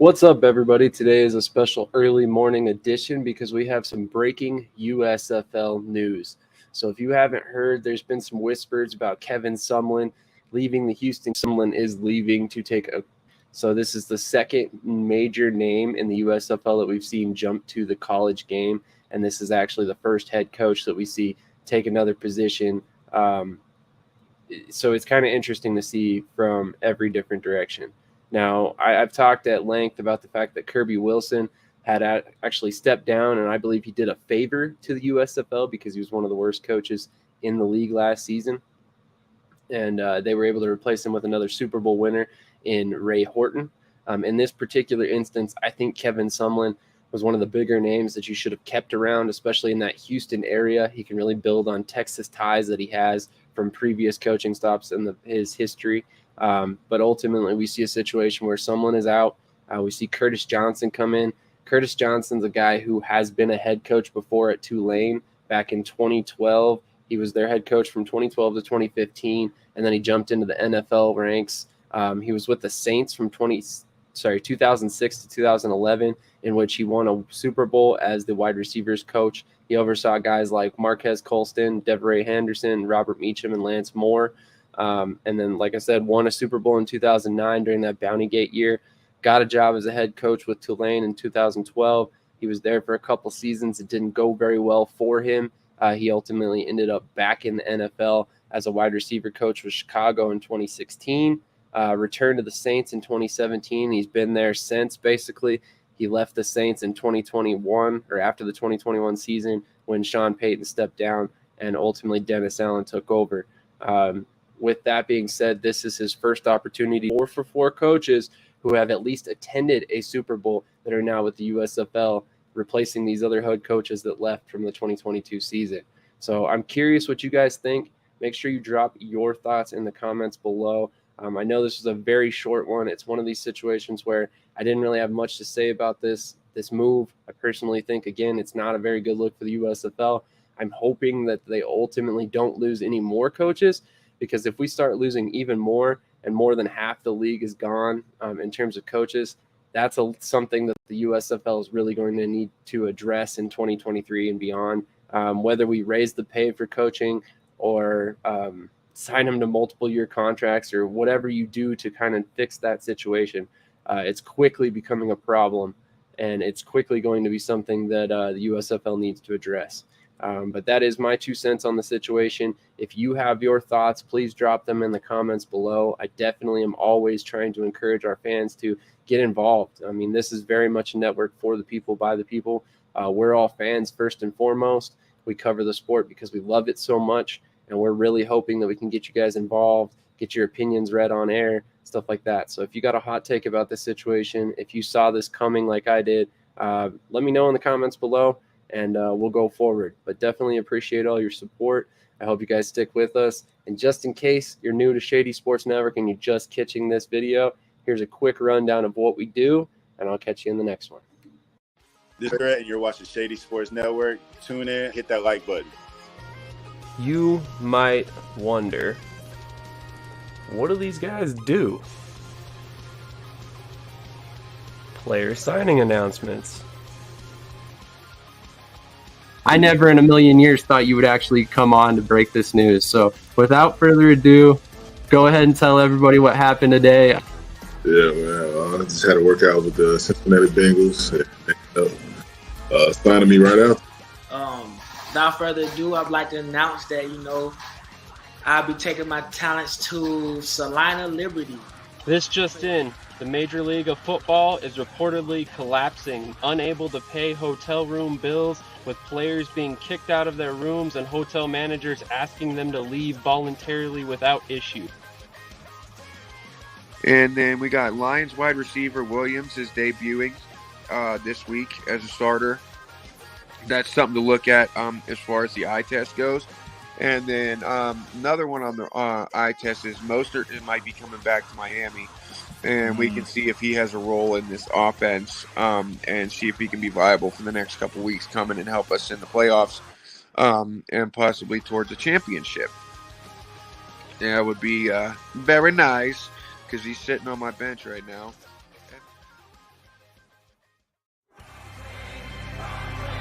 What's up, everybody? Today is a special early morning edition because we have some breaking USFL news. So if you haven't heard, there's been some whispers about Kevin Sumlin leaving the Houston. Sumlin is leaving to take a – so this is the second major name in the USFL that we've seen jump to the college game, and this is actually the first head coach that we see take another position. So it's kind of interesting to see from every different direction. Now, I've talked at length about the fact that Kirby Wilson had actually stepped down, and I believe he did a favor to the USFL because he was one of the worst coaches in the league last season. And they were able to replace him with another Super Bowl winner in Ray Horton. In this particular instance, I think Kevin Sumlin was one of the bigger names that you should have kept around, especially in that Houston area. He can really build on Texas ties that he has from previous coaching stops in his history. But ultimately, we see a situation where Sumlin is out. We see Curtis Johnson come in. Curtis Johnson's a guy who has been a head coach before at Tulane back in 2012. He was their head coach from 2012 to 2015, and then he jumped into the NFL ranks. He was with the Saints from 2006 to 2011, in which he won a Super Bowl as the wide receivers coach. He oversaw guys like Marquez Colston, Deveray Henderson, Robert Meacham, and Lance Moore. And then, like I said, won a Super Bowl in 2009 during that Bounty Gate year. Got a job as a head coach with Tulane in 2012. He was there for a couple seasons. It didn't go very well for him. He ultimately ended up back in the NFL as a wide receiver coach with Chicago in 2016. Returned to the Saints in 2017. He's been there since, basically. He left the Saints in 2021, or after the 2021 season, when Sean Payton stepped down and ultimately Dennis Allen took over. With that being said, this is his first opportunity. 4 for 4 coaches who have at least attended a Super Bowl that are now with the USFL, replacing these other head coaches that left from the 2022 season. So I'm curious what you guys think. Make sure you drop your thoughts in the comments below. I know this was a very short one. It's one of these situations where I didn't really have much to say about this move. I personally think, again, it's not a very good look for the USFL. I'm hoping that they ultimately don't lose any more coaches, because if we start losing even more and more than half the league is gone in terms of coaches, that's something that the USFL is really going to need to address in 2023 and beyond. Whether we raise the pay for coaching or sign them to multiple-year contracts or whatever you do to kind of fix that situation, it's quickly becoming a problem, and it's quickly going to be something that the USFL needs to address. But that is my 2 cents on the situation. If you have your thoughts, please drop them in the comments below. I definitely am always trying to encourage our fans to get involved. I mean, this is very much a network for the people, by the people. We're all fans first and foremost. We cover the sport because we love it so much, and we're really hoping that we can get you guys involved, get your opinions read on air, stuff like that. So if you got a hot take about this situation, if you saw this coming like I did, let me know in the comments below, and we'll go forward. But definitely appreciate all your support. I hope you guys stick with us. And just in case you're new to Shady Sports Network and you're just catching this video, here's a quick rundown of what we do, and I'll catch you in the next one. This is Brett, and you're watching Shady Sports Network. Tune in, hit that like button. You might wonder, what do these guys do? Player signing announcements. I never in a million years thought you would actually come on to break this news. So without further ado, go ahead and tell everybody what happened today. Yeah, man. I just had a workout with the Cincinnati Bengals. And, signing me right out. Without further ado, I'd like to announce that, I'll be taking my talents to Salina Liberty. This just in. The Major League of Football is reportedly collapsing, unable to pay hotel room bills, with players being kicked out of their rooms and hotel managers asking them to leave voluntarily without issue. And then we got Lions wide receiver Williams is debuting this week as a starter. That's something to look at as far as the eye test goes. And then another one on the eye test is Mostert might be coming back to Miami. And we can see if he has a role in this offense and see if he can be viable for the next couple weeks coming and help us in the playoffs and possibly towards a championship. That would be very nice because he's sitting on my bench right now.